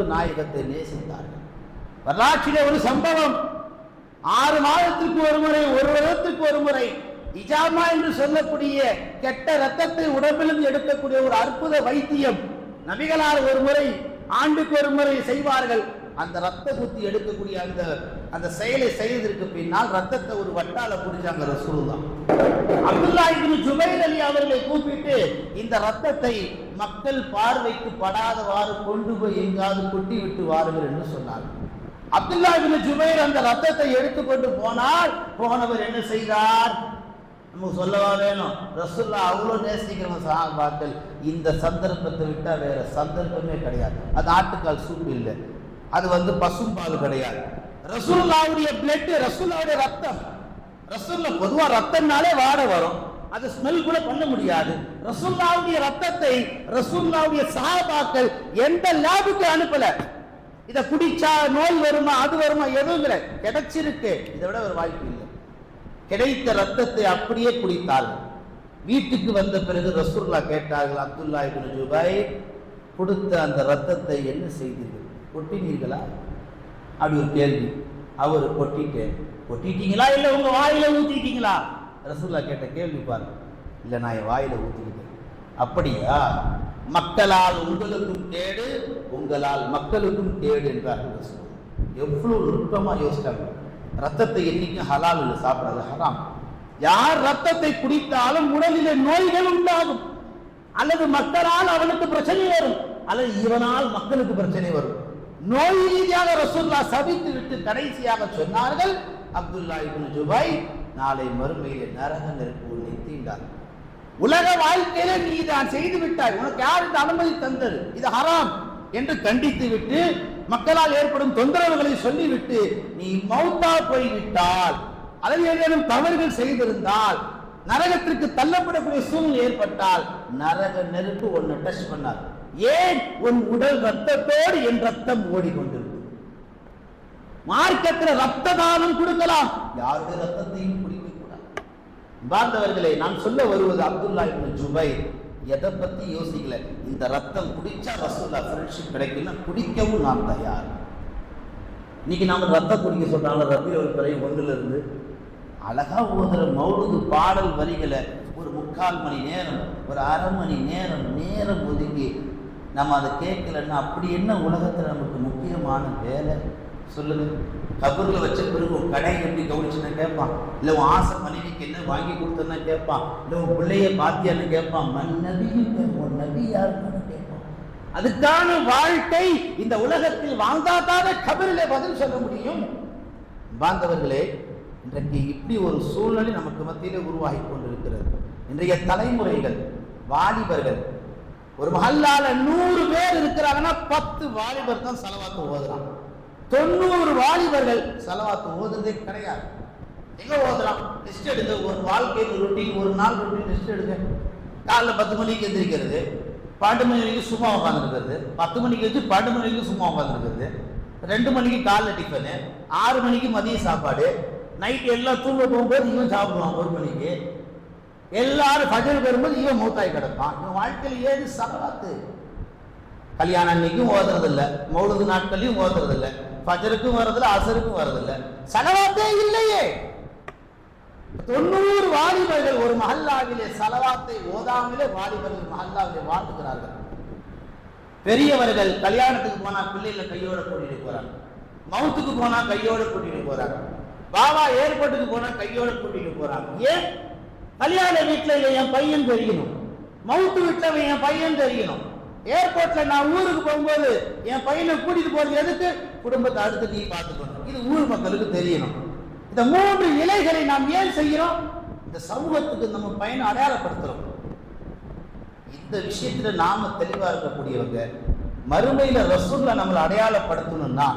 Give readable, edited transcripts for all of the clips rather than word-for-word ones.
நாயகத்தை நேசித்தார்கள். வரலாற்றிலே ஒரு சம்பவம், 6 மாதத்திற்கு ஒரு முறை, 1 வருடத்திற்கு ஒரு முறை இஜாமா என்று சொல்லக்கூடிய கெட்ட ரத்தத்தை உடம்பிலிருந்து எடுக்கக்கூடிய ஒரு அற்புத வைத்தியம் நபிகளார் ஒரு முறை, ஆண்டுக்கு ஒரு முறை செய்வார்கள். அந்த ரத்த குத்தி எடுக்கக்கூடிய அந்த செயலை செய்வதற்கு பின்னால் ரத்தத்தை ஒரு வட்டால புடிச்சாங்க ரசூலுல்லாஹ். அப்துல்லா இப்னு ஜுபைர் அலி அவர்களை கூப்பிட்டு இந்த ரத்தத்தை மக்கள் பார்வைக்கு படாதவாறு கொண்டு போய் எங்காவது கொட்டி விட்டு வாருங்கள் என்று சொன்னார். அப்துல்லா இப்னு ஜுபைர் அந்த ரத்தத்தை எடுத்துக்கொண்டு போனவர் என்ன செய்தார்? நமக்கு சொல்லவா வேணும்? ரசூலுல்லாஹ் அவ்வளோ நேசிக்கிற சஹாபாக்கள் இந்த சந்தர்ப்பத்தை விட்டா வேற சந்தர்ப்பமே கிடையாது. அது ஆட்டுக்கால் சூடு இல்லை, அது பசும்பால் கிடையாது. ரசூலுல்லாஹ்வுடைய பிளட், ரசூலுல்லாஹ்வுடைய ரத்தம். ரசூலுல்லாஹ் பொதுவா ரத்தம்னாலே வாட வரும், அது ஸ்மெல் கூட பண்ண முடியாது. ரசூலுல்லாஹ்வுடைய ரத்தத்தை ரசூலுல்லாஹ்வுடைய சஹாபாக்கள் எந்த லேபுக்கு அனுப்பல. இதை குடிச்சா நோய் வருமா, அது வருமா, எதுவும் இல்லை, கிடைச்சிருக்கு. இதை விட ஒரு வாய்ப்பு இல்லை. கிடைத்த ரத்தத்தை அப்படியே குடித்தார்கள். வீட்டுக்கு வந்த பிறகு ரசூலுல்லாஹ் கேட்டார்கள், அப்துல்லா இப்னு ஜுபைர் கொடுத்த அந்த ரத்தத்தை என்ன செய்தீர்கள்? கொட்டினீர்களா? அப்படி ஒரு கேள்வி. அவர் கொட்டிட்டீங்களா இல்லை உங்க வாயில ஊத்திட்டீங்களா? ரசூலுல்லாஹ் கேட்ட கேள்வி பாருங்க. இல்லை, நான் என் வாயில ஊத்திக்கிட்டேன். அப்படியா? மக்களால் உங்களுக்கும் கேடு, உங்களால் மக்களுக்கும் கேடு என்றார்கள் ரசூலுல்லாஹ். எவ்வளவு நுட்பமா யோசிச்சாங்க. ரத்தத்தை என்னைக்கும் ஹலால் இல்லை, சாப்பிடாது ஹராம். யார் ரத்தத்தை குடித்தாலும் உடலிலே நோய்கள் உண்டாகும், அல்லது மக்களால் அவனுக்கு பிரச்சனை வரும், அல்லது இவனால் மக்களுக்கு பிரச்சனை வரும். நோய் ரீதியாக ரசூலுல்லாஹ் சபித்து விட்டு கடைசியாக சொன்னார்கள், அப்துல்லா இப்னு ஜுபைர் நாளை மறுமையிலே நரக நெருப்பு உன்னை தீண்டார். உலக வாழ்க்கையில நீ தான் செய்து விட்டாய், உனக்கு யார் இந்த அனுமதி தந்தது? இது ஹராம் என்று கண்டித்து விட்டு மக்களால் ஏற்படும் தொந்தரவுகளை சொல்லிவிட்டு நீ மௌத்தா போய்விட்டால், அல்லது ஏதேனும் தவறுகள் செய்திருந்தால், நரகத்திற்கு தள்ளப்படக்கூடிய சூழ்நிலை ஏற்பட்டால் நரக நெருப்பு உன்னை டச் பண்ணார். ஏன்? உன் உடல் ரத்தத்தோடு என் ரத்தம் ஓடிக்கொண்டிருக்கும். மார்க்கத்தில் ரத்த தானம் கொடுக்கலாம், யாருடைய ரத்தத்தையும் குடிக்க கூடாது. பார்த்தவர்களே, நான் சொல்ல வருவது அப்துல்லா இப்னு ஜுபைர் எதை பத்தி யோசிக்கல. இந்த ரத்தம் குடிச்சா ரசூலுல்லாஹ் ஃப்ரெண்ட்ஷிப் கிடைக்குன்னா குடிக்கவும் நாம் தயார். இன்னைக்கு நாம ரத்தம் குடிக்க சொல்றாங்க. ரபியுல் பிறை 1 அழகா ஓதுற மௌலூது பாடல் வரிகளை ஒரு 3/4 மணி நேரம், ஒரு அரை மணி நேரம் ஒதுக்கி நம்ம அதை கேட்கலன்னா அப்படி என்ன உலகத்தில் நமக்கு முக்கியமான வேலை சொல்லுங்க? கபூர்ல வச்ச பிறகு உன் கடை எப்படி கவனிச்சுன்னு கேட்பான், இல்லை உன் ஆசை மனைவிக்கு என்ன வாங்கி கொடுத்தன்னா கேட்பான், இல்லை உன் பிள்ளைய பாத்தியான்னு கேட்பான், உன் நபி யாருன்னு கேட்பான். அதுக்கான வாழ்க்கை இந்த உலகத்தில் வாழ்ந்தாதான கபரிலே பதில் சொல்ல முடியும். பாந்தவர்களே, இன்றைக்கு இப்படி ஒரு சூழ்நிலை நமக்கு மத்தியிலே உருவாகி கொண்டிருக்கிறது. இன்றைய தலைமுறைகள், வாலிபர்கள், ஒரு மஹல்லால 100 பேர் இருக்கிறாங்கன்னா 10 வாலிபர் தான் ஸலவாத்து ஓதுறான். 90 வாலிபர்கள் ஸலவாத்து ஓதுறதே கிடையாது. எங்க ஓதுறான்? லிஸ்ட் எடுங்க. ஒரு வாழ்க்கையில் ரொட்டீன், ஒரு நாள் ரொட்டீன் லிஸ்ட் எடுங்க. காலைல 10 மணிக்கு எந்திரிக்கிறது, 12 மணி வரைக்கும் சும்மா உட்காந்துருக்கிறது, 10 மணிக்கு வச்சு 12 மணி வரைக்கும் சும்மா உட்காந்துருக்கிறது, 2 மணிக்கு காலைல டிஃபனு, 6 மணிக்கு மதிய சாப்பாடு, நைட்டு எல்லாம் தூங்க போகும்போது இவன் சாப்பிடுவான் 1 மணிக்கு, எல்லாரும் ஃபஜருக்கு வரும்போது இவன் மூத்தாய் கிடப்பான். இவன் வாழ்க்கையில் ஏது ஸலவாத்து? கல்யாணம் அன்னைக்கும் ஓதுறதில்லை, மௌலூது நாட்களையும் ஓதுறதில்லை, ஃபஜருக்கும் வரதில்லை, அசருக்கும் வரதில்லை, ஸலவாத்தே இல்லையே. 90 வாலிபர்கள் ஒரு மஹல்லாவிலே ஸலவாத்தை ஓதாமலே வாலிபர்கள் மஹல்லாவிலே வாழ்த்துகிறார்கள். பெரியவர்கள் கல்யாணத்துக்கு போனா பிள்ளைகளை கையோட கூட்டிட்டு போறாங்க, மவுத்துக்கு போனா கையோட கூட்டிட்டு போறாங்க, பாபா ஏர்போர்ட்டுக்கு போனா கையோட கூட்டிட்டு போறாங்க. ஏன்? கல்யாண வீட்டுல என் பையன் தெரியணும், மவுத்து வீட்டுல என் பையன் தெரியணும், ஏர்போர்ட்ல நான் ஊருக்கு போகும்போது என் பையனை கூட்டிட்டு போறது எதுக்கு? குடும்பத்தை அடுத்து நீ பார்த்துக்கணும், இது ஊர் மக்களுக்கு தெரியணும். இந்த 3 இலைகளை நாம் ஏன் செய்கிறோம்? இந்த சமூகத்துக்கு நம்ம பையனை அடையாளப்படுத்துறோம். இந்த விஷயத்துல நாம தெளிவா இருக்கக்கூடியவங்க. மறுமையில ரசூலுல்லாஹ் நம்மளை அடையாளப்படுத்தணும்னா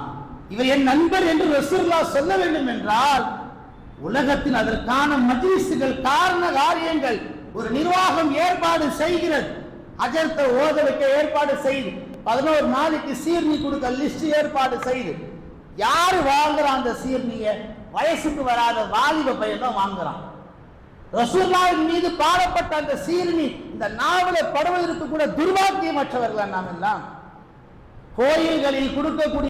இவர் என் நண்பர் என்று ரசூலுல்லாஹ் சொல்ல வேண்டும் என்றால் உலகத்தில் அதற்கான மஜ்லிஸ்கள், காரண காரியங்கள், ஒரு நிர்வாகம் ஏற்பாடு செய்கிறது. அஜர்த்தை ஓத வைக்க ஏற்பாடு செய்து, 11 நாளைக்கு சீர்னி கொடுக்க லிஸ்ட் ஏற்பாடு செய்து, யாரு வாங்குறான் அந்த சீர்னிய? வயசுக்கு வராத வாலிப பையன் தான் வாங்குறான். ரசூலுல்லாஹின் மீது பாடப்பட்ட அந்த சீர்னி இந்த நாவலை படுவதற்கு கூட துர்பாக்கியமற்றவர்கள் நாம் எல்லாம். கோயில்களில் கொடுக்கக்கூடிய